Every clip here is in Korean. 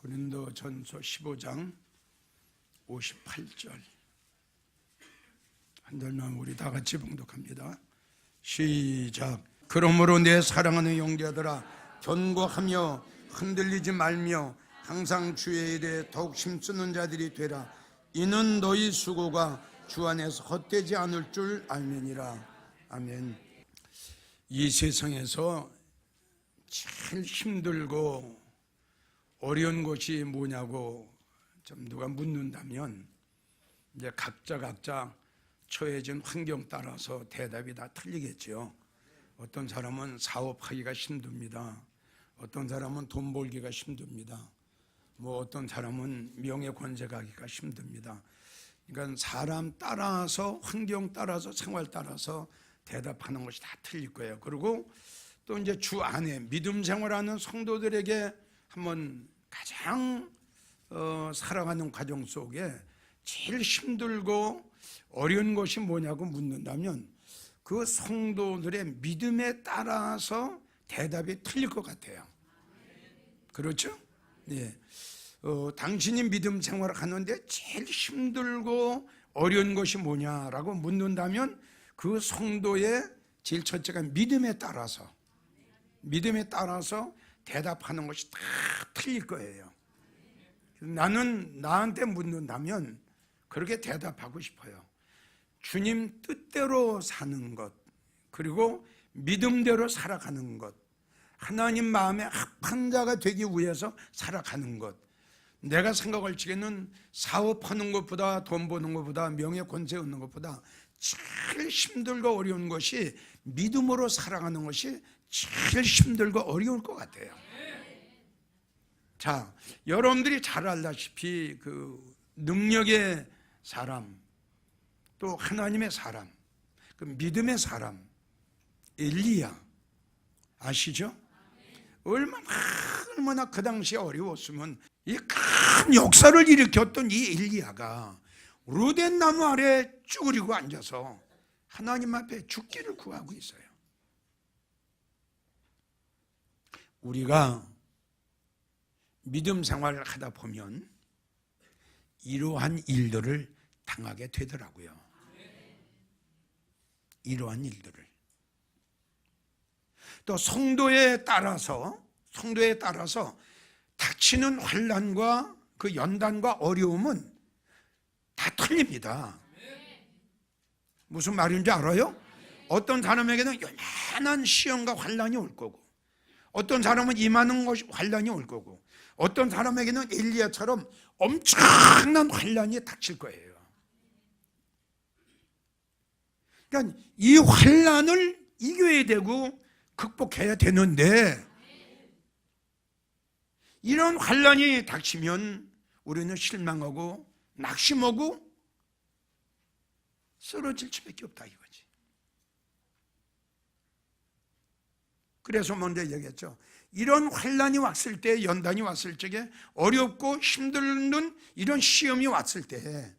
고린도전서 15장 58절 한 절만 우리 다 같이 봉독합니다. 시작. 그러므로 내 사랑하는 형제들아, 견고하며 흔들리지 말며 항상 주의 일에 더욱 힘쓰는 자들이 되라. 이는 너희 수고가 주 안에서 헛되지 않을 줄 알면이라. 아멘. 이 세상에서 제일 힘들고 어려운 것이 뭐냐고 좀 누가 묻는다면 이제 각자 처해진 환경 따라서 대답이 다 틀리겠죠. 어떤 사람은 사업하기가 힘듭니다. 어떤 사람은 돈 벌기가 힘듭니다. 어떤 사람은 명예 권세가기가 힘듭니다. 그러니까 사람 따라서, 환경 따라서, 생활 따라서 대답하는 것이 다 틀릴 거예요. 그리고 또 이제 주 안에 믿음 생활하는 성도들에게 한번 가장 살아가는 과정 속에 제일 힘들고 어려운 것이 뭐냐고 묻는다면 그 성도들의 믿음에 따라서 대답이 틀릴 것 같아요. 그렇죠? 네. 당신이 믿음 생활을 하는데 제일 힘들고 어려운 것이 뭐냐라고 묻는다면 그 성도의 제일 첫째가 믿음에 따라서 대답하는 것이 다 틀릴 거예요. 나는 나한테 묻는다면 그렇게 대답하고 싶어요. 주님 뜻대로 사는 것, 그리고 믿음대로 살아가는 것, 하나님 마음에 합한 자가 되기 위해서 살아가는 것. 내가 생각할 적에는 사업하는 것보다, 돈 버는 것보다, 명예 권세 얻는 것보다 제일 힘들고 어려운 것이 믿음으로 살아가는 것이 제일 힘들고 어려울 것 같아요. 자, 여러분들이 잘 알다시피 그 능력의 사람, 또 하나님의 사람, 그 믿음의 사람, 엘리야 아시죠? 얼마나 그 당시에 어려웠으면 이 큰 역사를 일으켰던 이 엘리야가 로덴 나무 아래 쭈그리고 앉아서 하나님 앞에 죽기를 구하고 있어요. 우리가 믿음 생활을 하다 보면 이러한 일들을 당하게 되더라고요. 이러한 일들을. 또 성도에 따라서 닥치는 환난과 그 연단과 어려움은 다 틀립니다. 무슨 말인지 알아요? 어떤 사람에게는 요만한 시험과 환난이 올 거고, 어떤 사람은 이만한 것이 환난이 올 거고, 어떤 사람에게는 엘리야처럼 엄청난 환난이 닥칠 거예요. 그러니까 이 환난을 이겨야 되고 극복해야 되는데, 이런 환난이 닥치면 우리는 실망하고 낙심하고 쓰러질 수밖에 없다 이거지. 그래서 먼저 얘기했죠. 이런 환난이 왔을 때, 연단이 왔을 적에, 어렵고 힘든 이런 시험이 왔을 때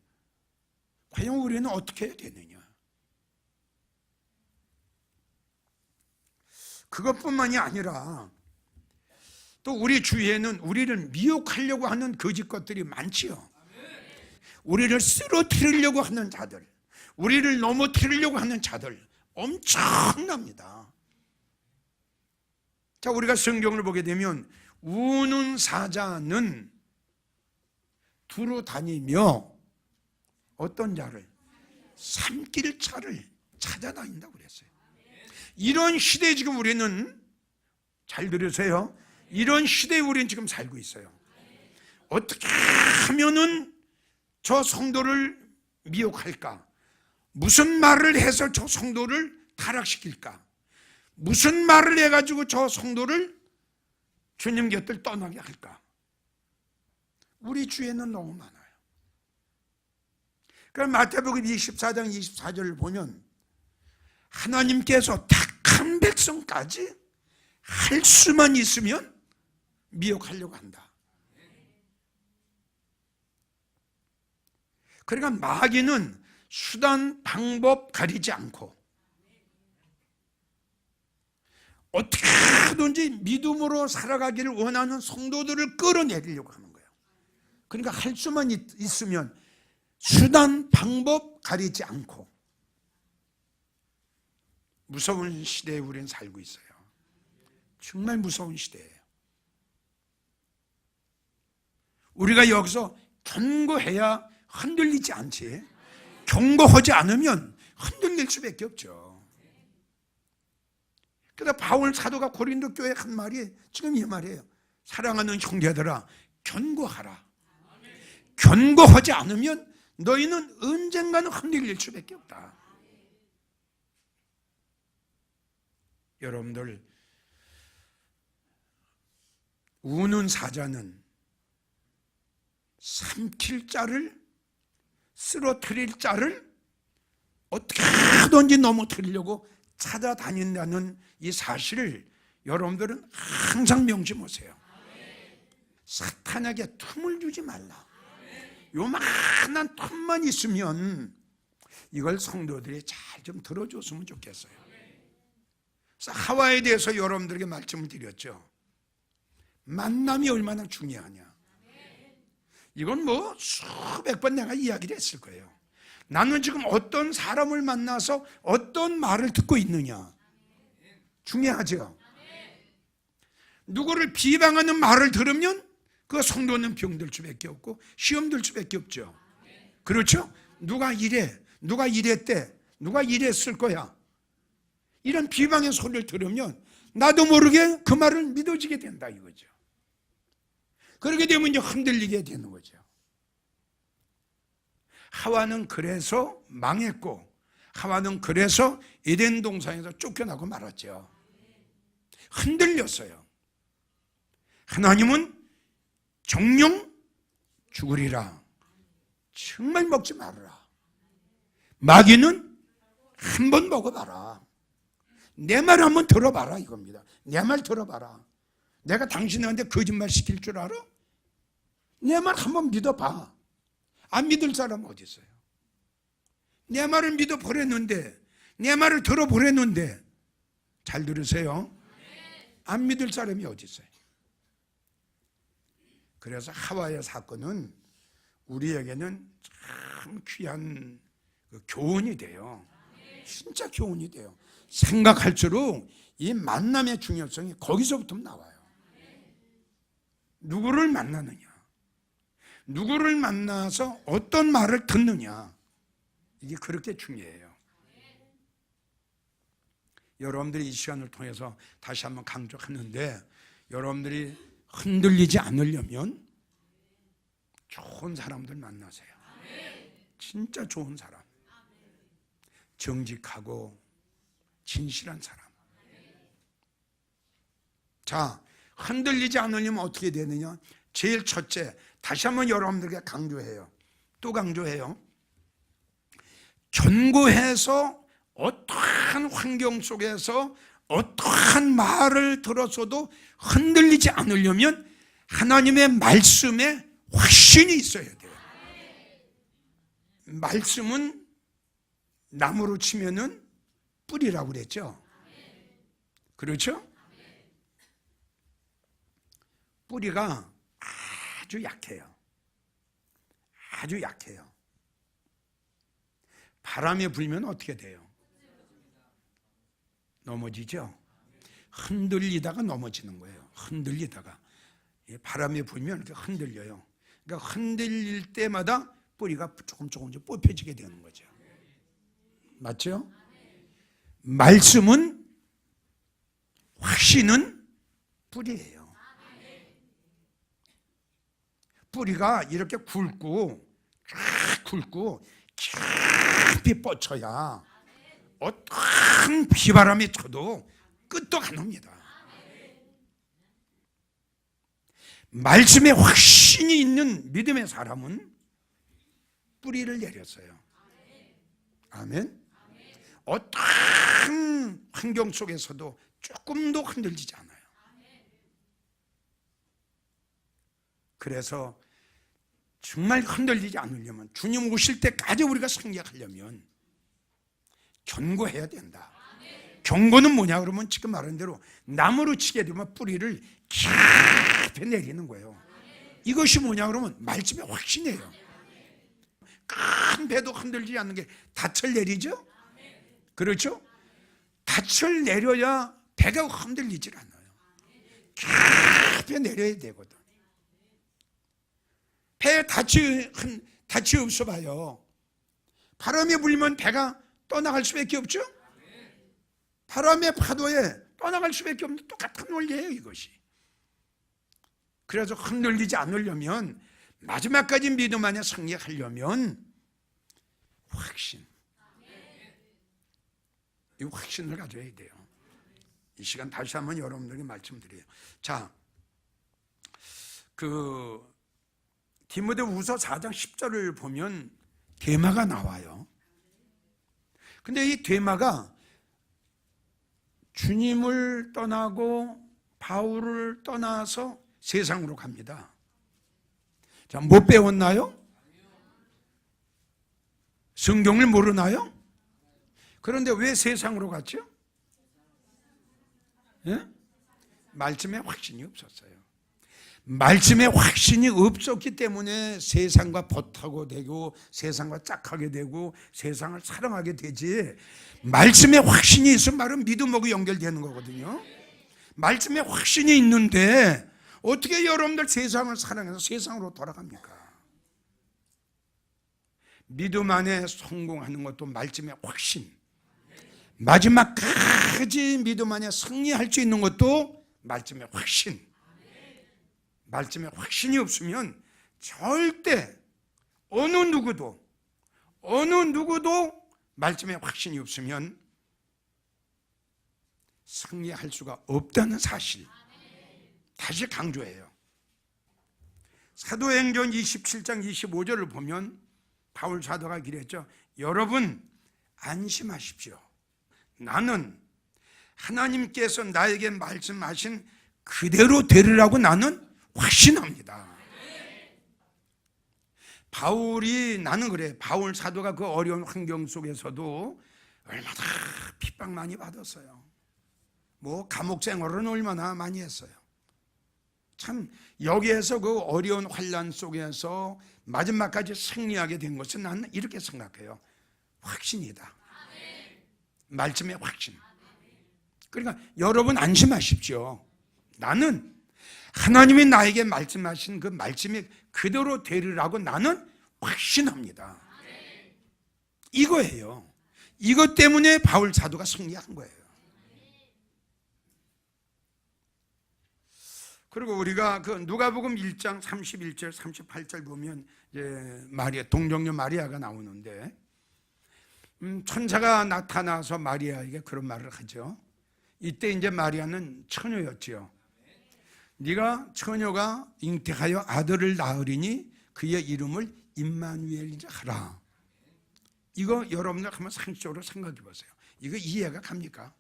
과연 우리는 어떻게 해야 되느냐. 그것뿐만이 아니라 또 우리 주위에는 우리를 미혹하려고 하는 거짓 것들이 많지요. 우리를 쓰러뜨리려고 하는 자들, 우리를 넘어뜨리려고 하는 자들 엄청납니다. 자, 우리가 성경을 보게 되면 우는 사자는 두루 다니며 어떤 자를? 삼킬 자를 찾아다닌다고 그랬어요. 이런 시대에 지금 우리는, 잘 들으세요, 이런 시대에 우리는 지금 살고 있어요. 어떻게 하면은 저 성도를 미혹할까? 무슨 말을 해서 저 성도를 타락시킬까? 무슨 말을 해가지고 저 성도를 주님 곁을 떠나게 할까? 우리 주위에는 너무 많아요. 그럼 마태복음 24장 24절을 보면 하나님께서 택한 백성까지 할 수만 있으면 미혹하려고 한다. 그러니까 마귀는 수단, 방법 가리지 않고 어떻게 하든지 믿음으로 살아가기를 원하는 성도들을 끌어내리려고 하는 거예요. 그러니까 할 수만 있으면 수단, 방법 가리지 않고 무서운 시대에 우리는 살고 있어요. 정말 무서운 시대예요. 우리가 여기서 경고해야 흔들리지 않지, 경고하지 않으면 흔들릴 수밖에 없죠. 그래서 바울 사도가 고린도 교회에 한 말이 지금 이 말이에요. 사랑하는 형제들아, 경고하라. 경고하지 않으면 너희는 언젠가는 흔들릴 수밖에 없다. 여러분들, 우는 사자는 삼킬 자를, 쓰러뜨릴 자를 어떻게 하든지 넘어뜨리려고 찾아다닌다는 이 사실을 여러분들은 항상 명심하세요. 사탄에게 틈을 주지 말라. 요만한 틈만 있으면 이걸 성도들이 잘 좀 들어줬으면 좋겠어요. 그래서 하와에 대해서 여러분들에게 말씀을 드렸죠. 만남이 얼마나 중요하냐. 이건 뭐 수백 번 내가 이야기를 했을 거예요. 나는 지금 어떤 사람을 만나서 어떤 말을 듣고 있느냐, 중요하죠. 누구를 비방하는 말을 들으면 그 성도는 병들 수밖에 없고 시험 들 수밖에 없죠. 그렇죠? 누가 이래, 누가 이랬대, 누가 이랬을 거야, 이런 비방의 소리를 들으면 나도 모르게 그 말을 믿어지게 된다 이거죠. 그렇게 되면 이제 흔들리게 되는 거죠. 하와는 그래서 망했고, 하와는 그래서 에덴 동산에서 쫓겨나고 말았죠. 흔들렸어요. 하나님은 정령 죽으리라, 정말 먹지 말아라. 마귀는 한 번 먹어봐라. 내 말 한번 들어봐라 이겁니다. 내 말 들어봐라. 내가 당신한테 거짓말 시킬 줄 알아? 내 말 한번 믿어봐. 안 믿을 사람 어디 있어요? 내 말을 믿어버렸는데, 내 말을 들어버렸는데, 잘 들으세요. 안 믿을 사람이 어디 있어요? 그래서 하와의 사건은 우리에게는 참 귀한 교훈이 돼요. 진짜 교훈이 돼요. 생각할수록 이 만남의 중요성이 거기서부터 나와요. 누구를 만나느냐, 누구를 만나서 어떤 말을 듣느냐, 이게 그렇게 중요해요. 여러분들이 이 시간을 통해서 다시 한번 강조하는데, 여러분들이 흔들리지 않으려면 좋은 사람들 만나세요. 진짜 좋은 사람, 정직하고 진실한 사람. 자, 흔들리지 않으려면 어떻게 되느냐? 제일 첫째, 다시 한번 여러분들에게 강조해요. 또 강조해요. 견고해서 어떠한 환경 속에서 어떠한 말을 들었어도 흔들리지 않으려면 하나님의 말씀에 확신이 있어야 돼요. 말씀은 나무로 치면은 뿌리라고 그랬죠. 그렇죠? 뿌리가 아주 약해요. 아주 약해요. 바람이 불면 어떻게 돼요? 넘어지죠? 흔들리다가 넘어지는 거예요. 흔들리다가. 바람이 불면 이렇게 흔들려요. 그러니까 흔들릴 때마다 뿌리가 조금씩 뽑혀지게 되는 거죠. 맞죠? 말씀은, 확신은 뿌리예요. 뿌리가 이렇게 굵고 쫙 굵고 깊이 뻗쳐야 어떤 비바람이 쳐도 끝도 안 옵니다. 말씀에 확신이 있는 믿음의 사람은 뿌리를 내렸어요. 아멘. 어떤 환경 속에서도 조금도 흔들리지 않아요. 그래서 정말 흔들리지 않으려면, 주님 오실 때까지 우리가 생각하려면 견고해야 된다. 견고는 뭐냐 그러면 지금 말한 대로 나무로 치게 되면 뿌리를 깊이 내리는 거예요. 이것이 뭐냐 그러면 말씀의 확신이에요. 큰 배도 흔들리지 않는 게 닻을 내리죠? 그렇죠? 닻을 내려야 배가 흔들리질 않아요. 깊이 내려야 되거든. 배에 닻이 없어 봐요. 바람이 불면 배가 떠나갈 수밖에 없죠? 바람의 파도에 떠나갈 수밖에 없는 똑같은 원리예요, 이것이. 그래서 흔들리지 않으려면, 마지막까지 믿음 안에 승리하려면 확신, 이 확신을 가져야 돼요. 이 시간 다시 한번 여러분들에게 말씀드려요. 자, 디모데후서 4장 10절을 보면 데마가 나와요. 근데 이 데마가 주님을 떠나고 바울을 떠나서 세상으로 갑니다. 자, 못 배웠나요? 성경을 모르나요? 그런데 왜 세상으로 갔죠? 예? 말씀에 확신이 없었어요. 말씀에 확신이 없었기 때문에 세상과 버타고 되고 세상과 짝하게 되고 세상을 사랑하게 되지, 말씀에 확신이 있으면 말은 믿음하고 연결되는 거거든요. 말씀에 확신이 있는데 어떻게 여러분들 세상을 사랑해서 세상으로 돌아갑니까? 믿음 안에 성공하는 것도 말씀의 확신, 마지막까지 믿음 안에 승리할 수 있는 것도 말씀의 확신. 말씀에 확신이 없으면 절대 어느 누구도 말씀에 확신이 없으면 승리할 수가 없다는 사실 다시 강조해요. 사도행전 27장 25절을 보면 바울 사도가 그랬죠. 여러분 안심하십시오. 나는 하나님께서 나에게 말씀하신 그대로 되리라고 나는 확신합니다. 바울이, 나는 그래, 바울 사도가 그 어려운 환경 속에서도 얼마나 핍박 많이 받았어요. 뭐 감옥 생활은 얼마나 많이 했어요. 참 여기에서 그 어려운 환난 속에서 마지막까지 승리하게 된 것은 나는 이렇게 생각해요. 확신이다. 말씀의 확신. 그러니까 여러분 안심하십시오. 나는 하나님이 나에게 말씀하신 그 말씀이 그대로 되리라고 나는 확신합니다. 이거예요. 이것 때문에 바울 사도가 승리한 거예요. 그리고 우리가 그 누가복음 1장 31절 38절 보면 이제 마리아, 동정녀 마리아가 나오는데 천사가 나타나서 마리아에게 그런 말을 하죠. 이때 이제 마리아는 처녀였지요. 네가 처녀가 잉태하여 아들을 낳으리니 그의 이름을 임마누엘이라 하라. 이거 여러분들 한번 상식적으로 생각해 보세요. 이거 이해가 갑니까?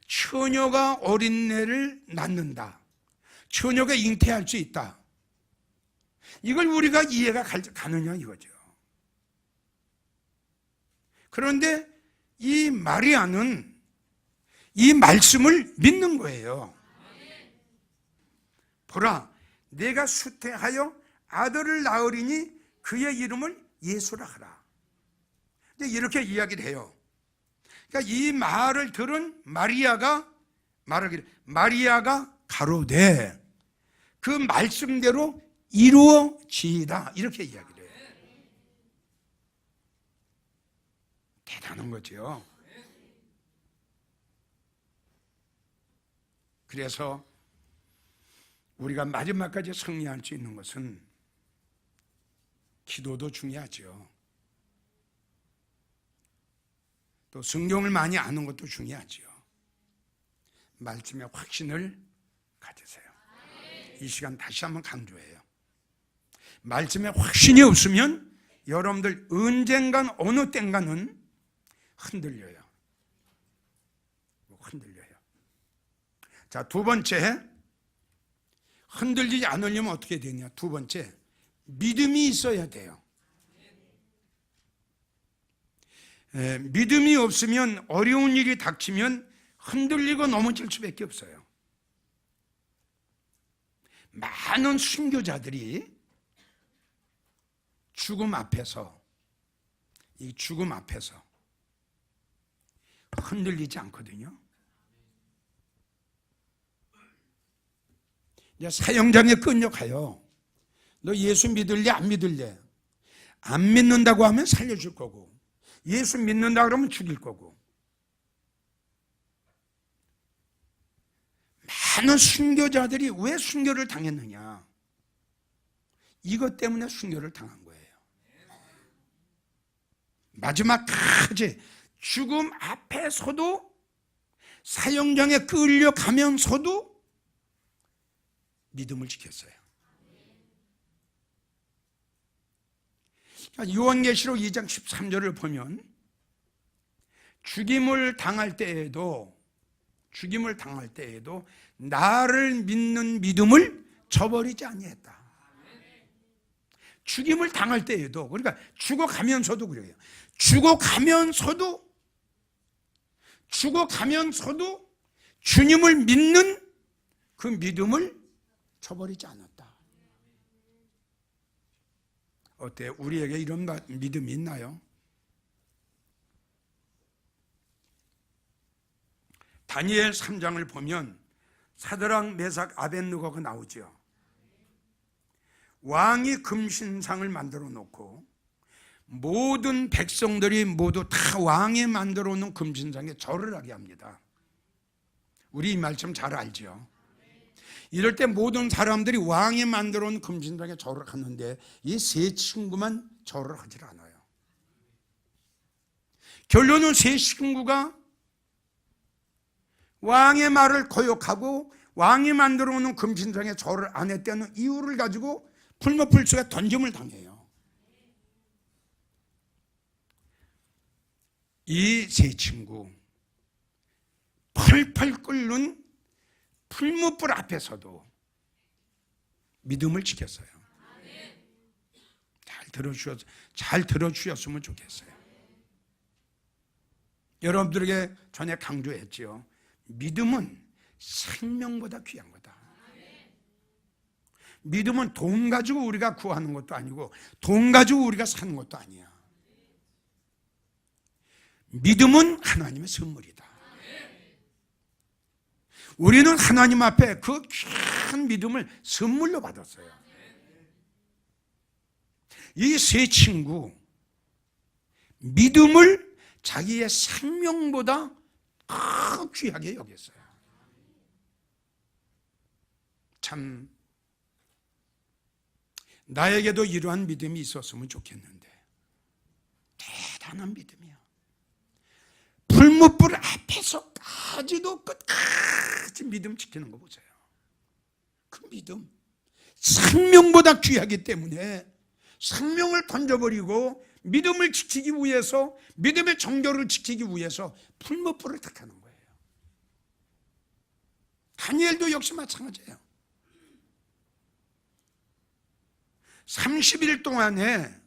처녀가 어린애를 낳는다. 처녀가 잉태할 수 있다. 이걸 우리가 이해가 가느냐 이거죠. 그런데 이 마리아는 이 말씀을 믿는 거예요. 보라, 내가 수태하여 아들을 낳으리니 그의 이름을 예수라 하라. 이렇게 이야기를 해요. 그러니까 이 말을 들은 마리아가 말하기를, 마리아가 가로되 그 말씀대로 이루어지이다, 이렇게 이야기를 해요. 대단한 거죠. 그래서 우리가 마지막까지 승리할 수 있는 것은 기도도 중요하죠. 또 성경을 많이 아는 것도 중요하죠. 말씀의 확신을 가지세요. 이 시간 다시 한번 강조해요. 말씀의 확신이 없으면 여러분들 언젠간 어느 땐가는 흔들려요. 흔들려요. 자, 두 번째, 흔들리지 않으려면 어떻게 되냐? 두 번째, 믿음이 있어야 돼요. 믿음이 없으면 어려운 일이 닥치면 흔들리고 넘어질 수밖에 없어요. 많은 순교자들이 이 죽음 앞에서 흔들리지 않거든요. 이제 사형장에 끌려가요. 너 예수 믿을래? 안 믿을래? 안 믿는다고 하면 살려줄 거고, 예수 믿는다 그러면 죽일 거고. 많은 순교자들이 왜 순교를 당했느냐? 이것 때문에 순교를 당한 거예요. 마지막까지 죽음 앞에서도, 사형장에 끌려가면서도 믿음을 지켰어요. 요한계시록 2장 13절을 보면 죽임을 당할 때에도 나를 믿는 믿음을 저버리지 아니했다. 죽임을 당할 때에도, 그러니까 죽어가면서도 그래요. 죽어가면서도 주님을 믿는 그 믿음을 저버리지 않았다. 어때요? 우리에게 이런 믿음이 있나요? 다니엘 3장을 보면 사드락, 메삭, 아벳느고가 나오죠. 왕이 금신상을 만들어 놓고 모든 백성들이 모두 다 왕이 만들어 놓은 금신상에 절을 하게 합니다. 우리 이 말씀 잘 알죠? 이럴 때 모든 사람들이 왕이 만들어 놓은 금신상에 절을 하는데 이 세 친구만 절을 하질 않아요. 결론은 세 친구가 왕의 말을 거역하고 왕이 만들어 놓은 금신상에 절을 안 했다는 이유를 가지고 풀무불속에 던짐을 당해요. 이 세 친구 펄펄 끓는 풀무불 앞에서도 믿음을 지켰어요. 잘 들어주셨으면 좋겠어요. 여러분들에게 전에 강조했죠. 믿음은 생명보다 귀한 거다. 믿음은 돈 가지고 우리가 구하는 것도 아니고 돈 가지고 우리가 사는 것도 아니야. 믿음은 하나님의 선물이다. 우리는 하나님 앞에 그 귀한 믿음을 선물로 받았어요. 이 세 친구 믿음을 자기의 생명보다 더 귀하게 여겼어요. 참 나에게도 이러한 믿음이 있었으면 좋겠는데 대단한 믿음이야. 불못불 앞에서까지도 끝까지 믿음 지키는 거 보세요. 그 믿음 생명보다 귀하기 때문에 생명을 던져버리고 믿음을 지키기 위해서, 믿음의 정결을 지키기 위해서 풀무불을 택하는 거예요. 다니엘도 역시 마찬가지예요. 30일 동안에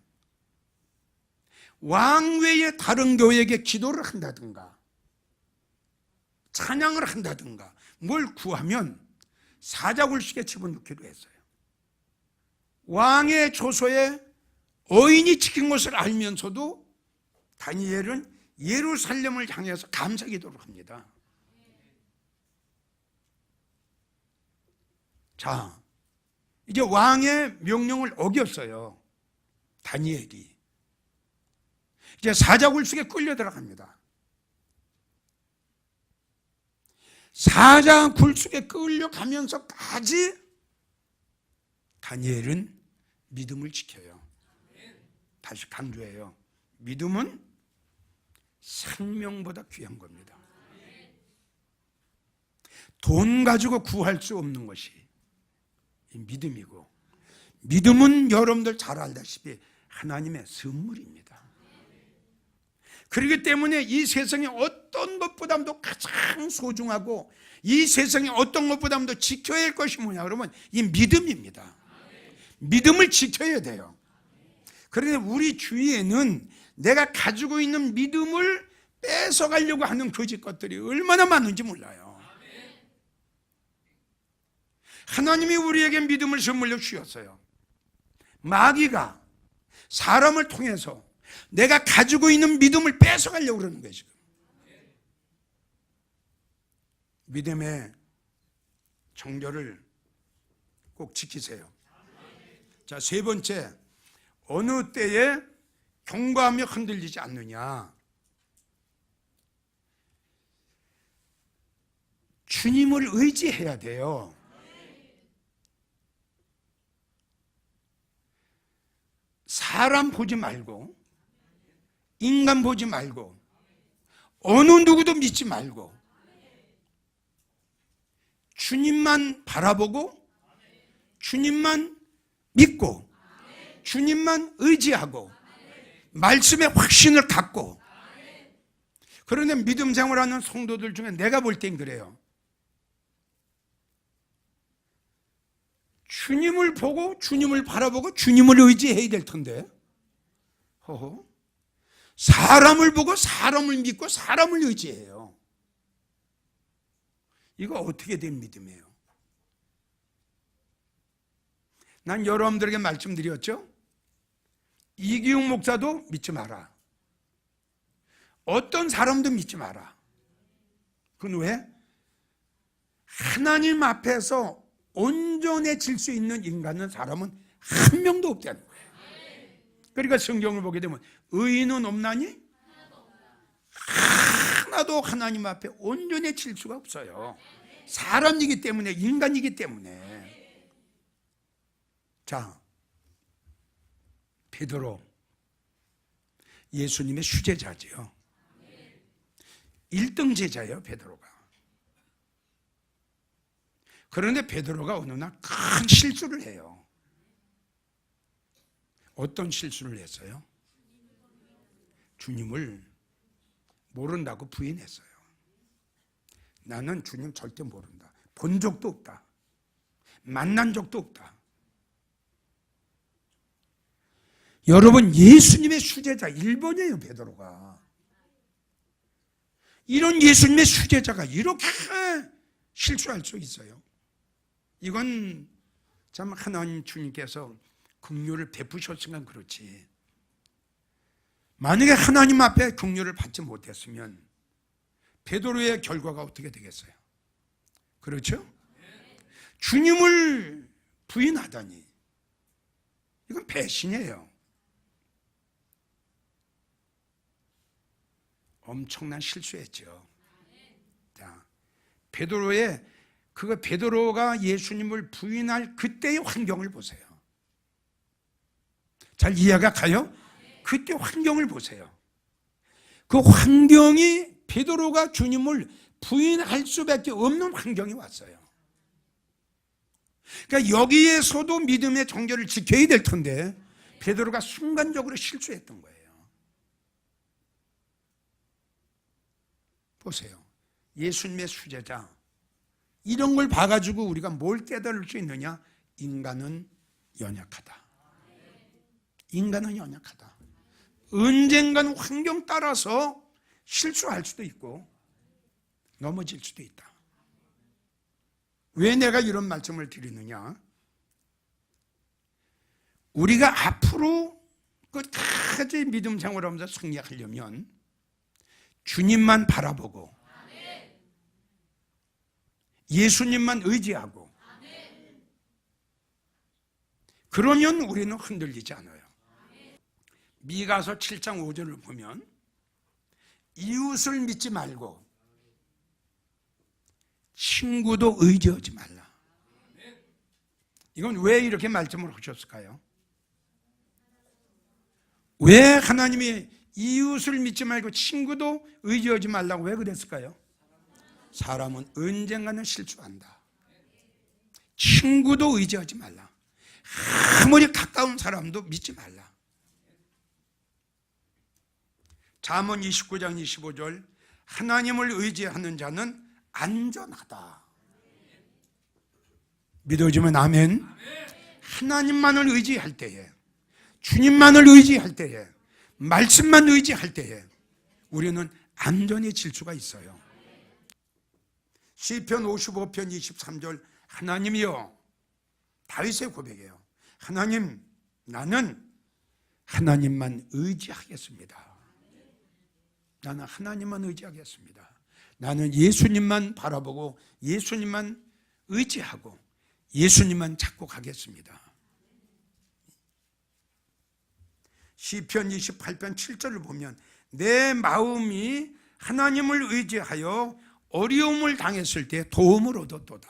왕 외에 다른 교회에게 기도를 한다든가 찬양을 한다든가 뭘 구하면 사자굴식에 집어넣기로 했어요. 왕의 조서에 어인이 지킨 것을 알면서도 다니엘은 예루살렘을 향해서 감사기도를 합니다. 자, 이제 왕의 명령을 어겼어요. 다니엘이. 이제 사자굴속에 끌려 들어갑니다. 사자굴속에 끌려가면서까지 다니엘은 믿음을 지켜요. 다시 강조해요. 믿음은 생명보다 귀한 겁니다. 돈 가지고 구할 수 없는 것이 믿음이고, 믿음은 여러분들 잘 알다시피 하나님의 선물입니다. 그렇기 때문에 이 세상에 어떤 것보다도 가장 소중하고 이 세상에 어떤 것보다도 지켜야 할 것이 뭐냐 그러면 이 믿음입니다. 믿음을 지켜야 돼요. 그런데 우리 주위에는 내가 가지고 있는 믿음을 뺏어가려고 하는 거짓 것들이 얼마나 많은지 몰라요. 하나님이 우리에게 믿음을 선물로 주셨어요. 마귀가 사람을 통해서 내가 가지고 있는 믿음을 뺏어가려고 그러는 거예요. 지금 믿음의 정절을 꼭 지키세요. 자, 세 번째, 어느 때에 경고하며 흔들리지 않느냐. 주님을 의지해야 돼요. 사람 보지 말고, 인간 보지 말고, 어느 누구도 믿지 말고, 주님만 바라보고, 주님만 믿고, 주님만 의지하고, 말씀에 확신을 갖고. 그런데 믿음 생활하는 성도들 중에 내가 볼 땐 그래요. 주님을 보고 주님을 바라보고 주님을 의지해야 될 텐데, 허허, 사람을 보고 사람을 믿고 사람을 의지해요. 이거 어떻게 된 믿음이에요? 난 여러분들에게 말씀드렸죠? 이기용 목사도 믿지 마라. 어떤 사람도 믿지 마라. 그건 왜? 하나님 앞에서 온전해질 수 있는 인간은, 사람은 한 명도 없다는 거예요. 그러니까 성경을 보게 되면 의인은 없나니? 하나도 하나님 앞에 온전해질 수가 없어요. 사람이기 때문에, 인간이기 때문에. 자, 베드로, 예수님의 수제자지요. 1등 제자예요, 베드로가. 그런데 베드로가 어느 날 큰 실수를 해요. 어떤 실수를 했어요? 주님을 모른다고 부인했어요. 나는 주님 절대 모른다. 본 적도 없다. 만난 적도 없다. 여러분, 예수님의 수제자 1번이에요, 베드로가. 이런 예수님의 수제자가 이렇게 실수할 수 있어요? 이건 참 하나님 주님께서 긍휼을 베푸셨으면 그렇지, 만약에 하나님 앞에 긍휼을 받지 못했으면 베드로의 결과가 어떻게 되겠어요? 그렇죠? 주님을 부인하다니, 이건 배신이에요. 엄청난 실수했죠. 자, 베드로가 예수님을 부인할 그때의 환경을 보세요. 잘 이해가 가요? 그때 환경을 보세요. 그 환경이 베드로가 주님을 부인할 수밖에 없는 환경이 왔어요. 그러니까 여기에서도 믿음의 정절을 지켜야 될 텐데 베드로가 순간적으로 실수했던 거예요. 보세요. 예수님의 수제자, 이런 걸 봐가지고 우리가 뭘 깨달을 수 있느냐? 인간은 연약하다. 인간은 연약하다. 언젠가는 환경 따라서 실수할 수도 있고 넘어질 수도 있다. 왜 내가 이런 말씀을 드리느냐? 우리가 앞으로 끝까지 믿음 생활하면서 승리하려면 주님만 바라보고 예수님만 의지하고, 그러면 우리는 흔들리지 않아요. 미가서 7장 5절을 보면 이웃을 믿지 말고 친구도 의지하지 말라. 이건 왜 이렇게 말씀을 하셨을까요? 왜 하나님이 이웃을 믿지 말고 친구도 의지하지 말라고 왜 그랬을까요? 사람은 언젠가는 실수한다. 친구도 의지하지 말라. 아무리 가까운 사람도 믿지 말라. 잠언 29장 25절, 하나님을 의지하는 자는 안전하다. 믿어주면 아멘. 하나님만을 의지할 때에, 주님만을 의지할 때에, 말씀만 의지할 때에 우리는 안전해질 수가 있어요. 시편 55편 23절, 하나님이여 다윗의 고백이에요. 하나님, 나는 하나님만 의지하겠습니다. 나는 하나님만 의지하겠습니다. 나는 예수님만 바라보고 예수님만 의지하고 예수님만 찾고 가겠습니다. 시편 28편 7절을 보면 내 마음이 하나님을 의지하여 어려움을 당했을 때 도움을 얻었도다.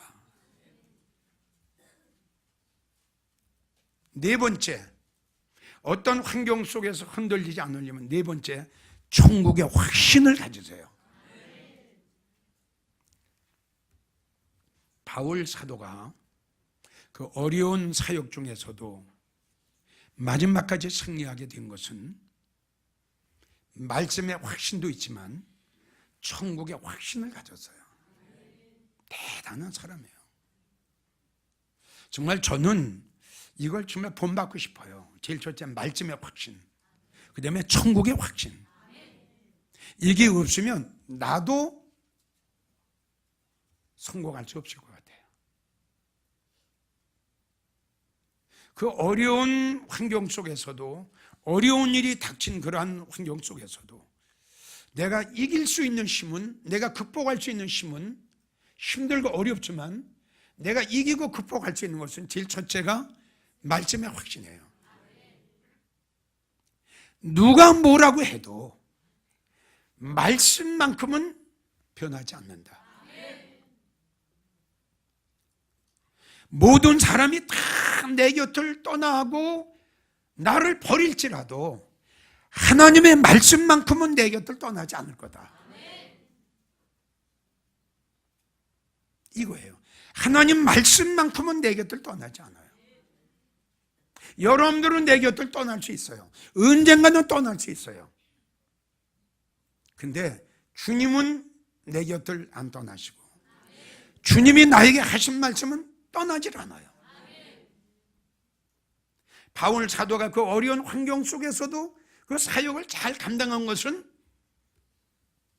네 번째, 어떤 환경 속에서 흔들리지 않으려면 네 번째, 천국의 확신을 가지세요. 바울 사도가 그 어려운 사역 중에서도 마지막까지 승리하게 된 것은 말씀의 확신도 있지만 천국의 확신을 가졌어요. 대단한 사람이에요. 정말 저는 이걸 정말 본받고 싶어요. 제일 첫째 말씀의 확신, 그 다음에 천국의 확신. 이게 없으면 나도 성공할 수 없을 것 같아요. 그 어려운 환경 속에서도, 어려운 일이 닥친 그러한 환경 속에서도 내가 이길 수 있는 힘은, 내가 극복할 수 있는 힘은, 힘들고 어렵지만 내가 이기고 극복할 수 있는 것은 제일 첫째가 말씀의 확신이에요. 누가 뭐라고 해도 말씀만큼은 변하지 않는다. 모든 사람이 다 내 곁을 떠나고 나를 버릴지라도 하나님의 말씀만큼은 내 곁을 떠나지 않을 거다. 이거예요. 하나님 말씀만큼은 내 곁을 떠나지 않아요. 여러분들은 내 곁을 떠날 수 있어요. 언젠가는 떠날 수 있어요. 근데 주님은 내 곁을 안 떠나시고 주님이 나에게 하신 말씀은 떠나질 않아요. 바울 사도가 그 어려운 환경 속에서도 그 사역을 잘 감당한 것은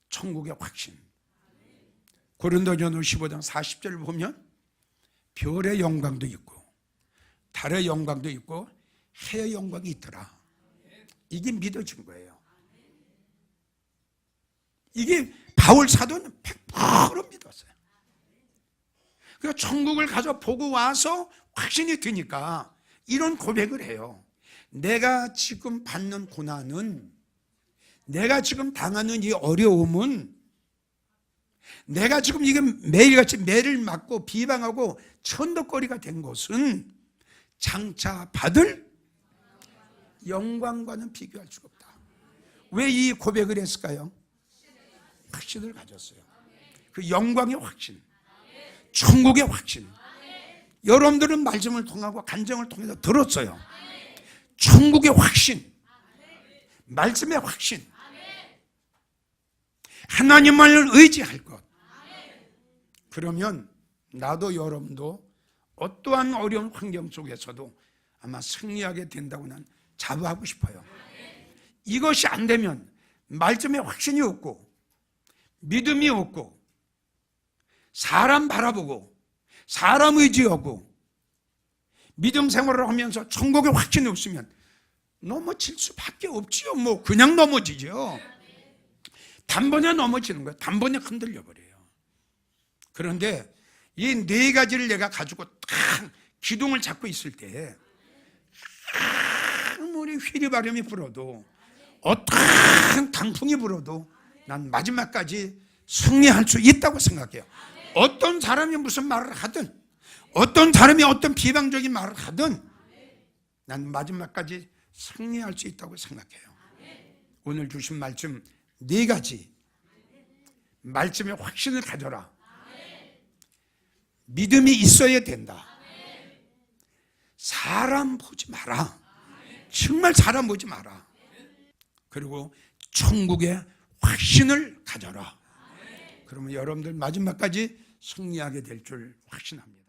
천국의 확신. 고린도전서 15장 40절을 보면 별의 영광도 있고 달의 영광도 있고 해의 영광이 있더라. 이게 믿어진 거예요. 이게 바울 사도는 100% 믿었어요. 그래서 천국을 가서 보고 와서 확신이 드니까 이런 고백을 해요. 내가 지금 받는 고난은, 내가 지금 당하는 이 어려움은, 내가 지금 이게 매일같이 매를 맞고 비방하고 천덕거리가 된 것은 장차 받을 영광과는 비교할 수가 없다. 왜 이 고백을 했을까요? 확신을 가졌어요. 그 영광의 확신, 천국의 확신. 여러분들은 말씀을 통하고 간증을 통해서 들었어요. 천국의 확신, 말씀의 확신, 하나님만을 의지할 것. 그러면 나도 여러분도 어떠한 어려운 환경 속에서도 아마 승리하게 된다고 난 자부하고 싶어요. 이것이 안 되면 말씀의 확신이 없고 믿음이 없고 사람 바라보고 사람 의지하고 믿음 생활을 하면서 천국의 확신이 없으면 넘어질 수밖에 없지요. 뭐 그냥 넘어지죠. 단번에 넘어지는 거예요. 단번에 흔들려 버려요. 그런데 이 네 가지를 내가 가지고 딱 기둥을 잡고 있을 때 아무리 휘리바람이 불어도 어떤 강풍이 불어도 난 마지막까지 승리할 수 있다고 생각해요. 어떤 사람이 무슨 말을 하든, 어떤 사람이 어떤 비방적인 말을 하든 난 마지막까지 승리할 수 있다고 생각해요. 오늘 주신 말씀 네 가지, 말씀의 확신을 가져라. 믿음이 있어야 된다. 사람 보지 마라. 정말 사람 보지 마라. 그리고 천국의 확신을 가져라. 그러면 여러분들 마지막까지 승리하게 될 줄 확신합니다.